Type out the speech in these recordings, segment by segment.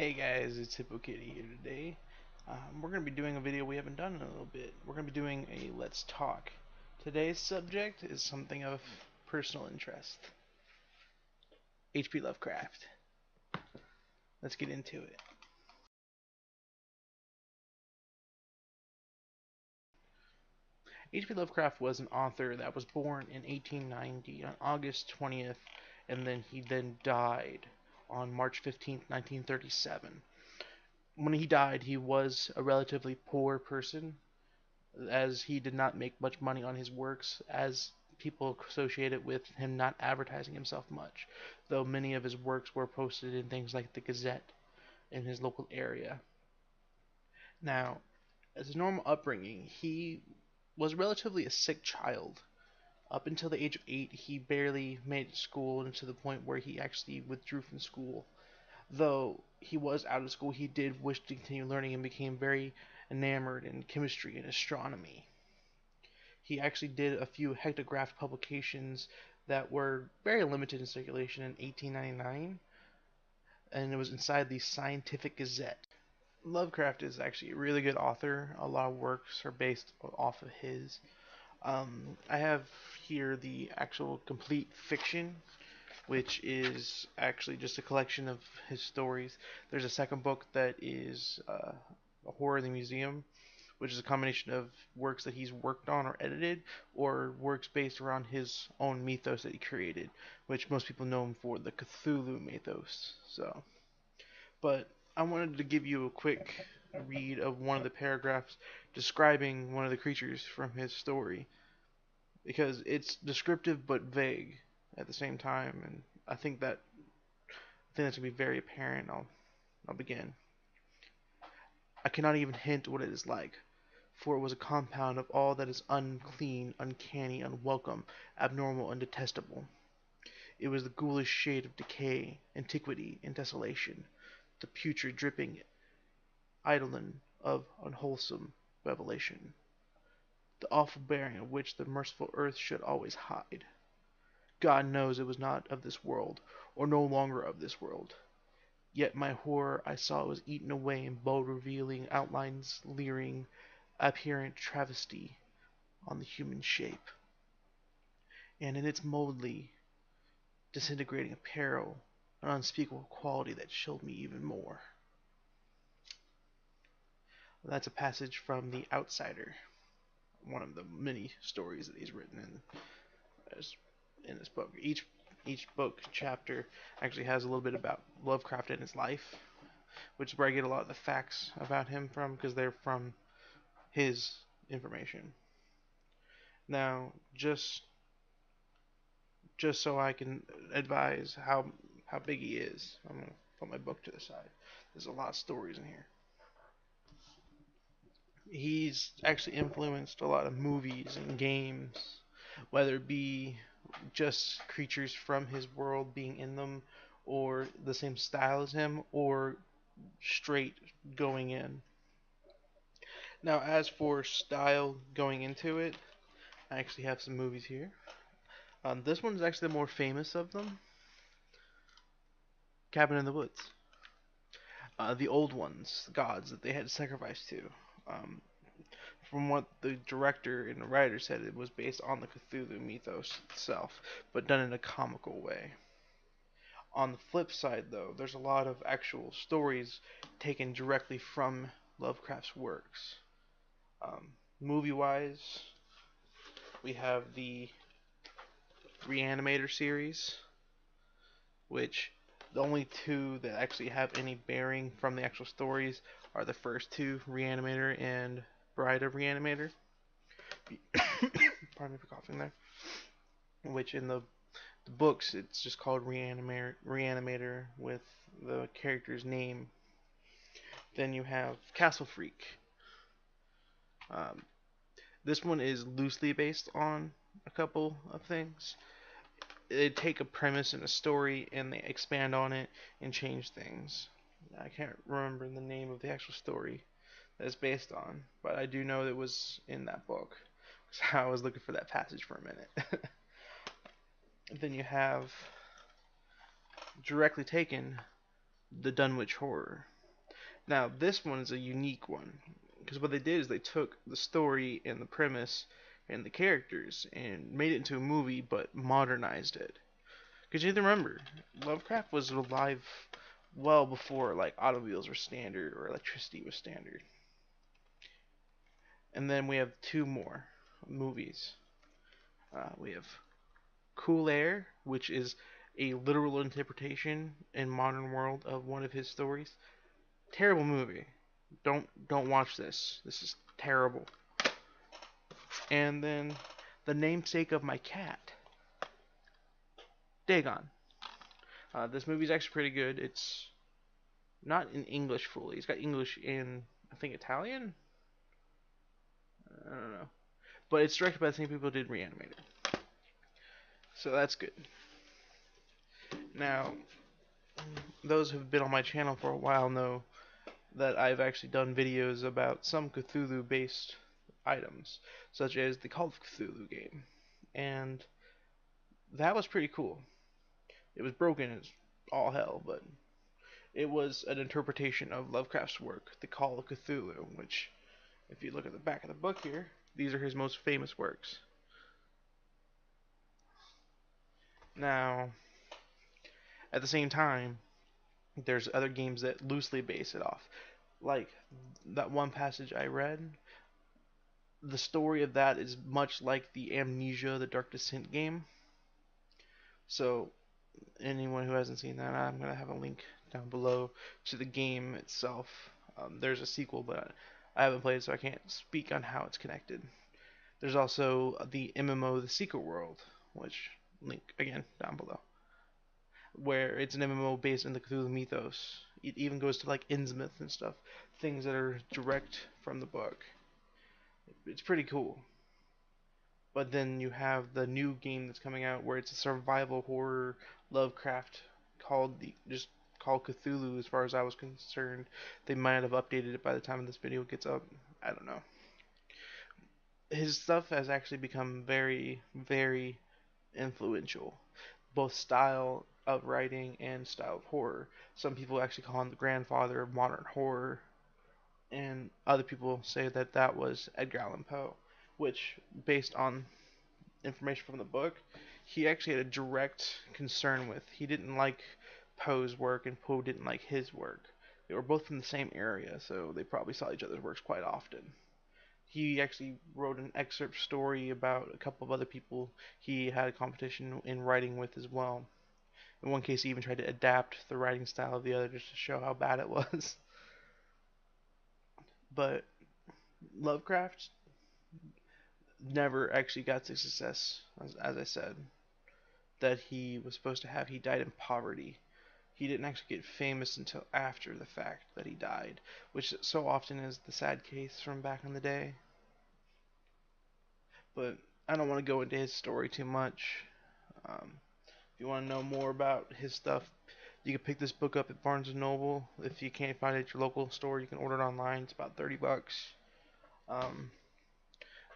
Hey guys, it's Hippokittie here today. We're going to be doing a video we haven't done in a little bit. We're going to be doing a Let's Talk. Today's subject is something of personal interest. H.P. Lovecraft. Let's get into it. H.P. Lovecraft was an author that was born in 1890 on August 20th, and he died on March 15th, 1937. When he died, he was a relatively poor person, as he did not make much money on his works, as people associated with him not advertising himself much, though many of his works were posted in things like the Gazette in his local area. Now, as his normal upbringing, he was relatively a sick child. Up until the age of 8, he barely made it to school, and to the point where he actually withdrew from school. Though he was out of school, he did wish to continue learning and became very enamored in chemistry and astronomy. He actually did a few hectograph publications that were very limited in circulation in 1899, and it was inside the Scientific Gazette. Lovecraft is actually a really good author. A lot of works are based off of his. I have here the actual complete fiction, which is actually just a collection of his stories. There's a second book that is a Horror in the Museum, which is a combination of works that he's worked on or edited, or works based around his own mythos that he created, which most people know him for, the Cthulhu mythos. But I wanted to give you a quick read of one of the paragraphs describing one of the creatures from his story, because it's descriptive but vague at the same time, and I think that's going to be very apparent. I'll begin. I cannot even hint what it is like, for it was a compound of all that is unclean, uncanny, unwelcome, abnormal, and detestable. It was the ghoulish shade of decay, antiquity, and desolation, the putrid dripping eidolon of unwholesome revelation, the awful bearing of which the merciful earth should always hide. God knows it was not of this world, or no longer of this world. Yet my horror I saw was eaten away in bold revealing outlines, leering, apparent travesty on the human shape, and in its moldly disintegrating apparel, an unspeakable quality that chilled me even more. That's a passage from The Outsider, one of the many stories that he's written in this book. Each book chapter actually has a little bit about Lovecraft and his life, which is where I get a lot of the facts about him from, because they're from his information. Now, just so I can advise how big he is, I'm gonna put my book to the side. There's a lot of stories in here. He's actually influenced a lot of movies and games, whether it be just creatures from his world being in them, or the same style as him, or straight going in. Now, as for style going into it, I actually have some movies here. This one's actually the more famous of them. Cabin in the Woods. The old ones, the gods that they had to sacrifice to. Um, from what the director and the writer said, it was based on the Cthulhu mythos itself, but done in a comical way. On the flip side, though, there's a lot of actual stories taken directly from Lovecraft's works. Movie-wise, we have the Reanimator series, which the only two that actually have any bearing from the actual stories are the first two, Reanimator and Bride of Reanimator. Pardon me for coughing there. Which in the books, it's just called Reanimator with the character's name. Then you have Castle Freak. This one is loosely based on a couple of things. They take a premise and a story and they expand on it and change things. I can't remember the name of the actual story that it's based on, but I do know it was in that book, so I was looking for that passage for a minute. Then you have, directly taken, the Dunwich Horror. Now this one is a unique one because what they did is they took the story and the premise and the characters and made it into a movie, but modernized it. Because you have to remember, Lovecraft was alive well before like automobiles were standard or electricity was standard. And then we have two more movies. We have Cool Air, which is a literal interpretation in modern world of one of his stories. Terrible movie. Don't watch this. This is terrible. And then The Namesake of My Cat. Dagon. This movie's actually pretty good. It's not in English fully. It's got English in, I think, Italian? I don't know. But it's directed by the same people who did Reanimator. So that's good. Now, those who've been on my channel for a while know that I've actually done videos about some Cthulhu-based items, such as the Call of Cthulhu game. And that was pretty cool. It was broken as all hell, but it was an interpretation of Lovecraft's work, the Call of Cthulhu, which, if you look at the back of the book here, these are his most famous works. Now, at the same time, there's other games that loosely base it off. Like that one passage I read, the story of that is much like the Amnesia, the Dark Descent game. So, anyone who hasn't seen that, I'm going to have a link down below to the game itself. There's a sequel, but I haven't played it, so I can't speak on how it's connected. There's also the MMO, The Secret World, which link again down below, where it's an MMO based in the Cthulhu mythos. It even goes to like Innsmouth and stuff, things that are direct from the book. It's pretty cool. But then you have the new game that's coming out where it's a survival horror Lovecraft called Cthulhu. As far as I was concerned, they might have updated it by the time this video gets up. I don't know. His stuff has actually become very, very influential, both style of writing and style of horror. Some people actually call him the grandfather of modern horror, and other people say that that was Edgar Allan Poe, which, based on information from the book, he actually had a direct concern with. He didn't like Poe's work, and Poe didn't like his work. They were both from the same area, so they probably saw each other's works quite often. He actually wrote an excerpt story about a couple of other people he had a competition in writing with as well. In one case, he even tried to adapt the writing style of the other just to show how bad it was. But Lovecraft never actually got the success, as I said, that he was supposed to have. He died in poverty. He didn't actually get famous until after the fact that he died, which so often is the sad case from back in the day. But I don't want to go into his story too much. If you want to know more about his stuff, you can pick this book up at Barnes & Noble. If you can't find it at your local store, you can order it online. It's about $30.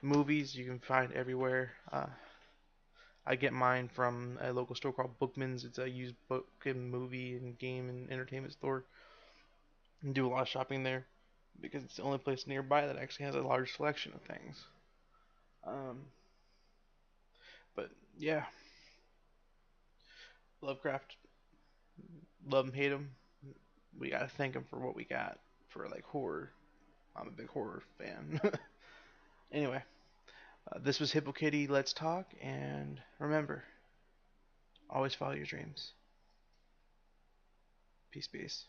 Movies you can find everywhere. I get mine from a local store called Bookman's. It's a used book and movie and game and entertainment store. And do a lot of shopping there because it's the only place nearby that actually has a large selection of things. But yeah, Lovecraft, love him, hate him, we gotta thank him for what we got for like horror. I'm a big horror fan. Anyway, this was Hippokittie. Let's talk, and remember, always follow your dreams. Peace, peace.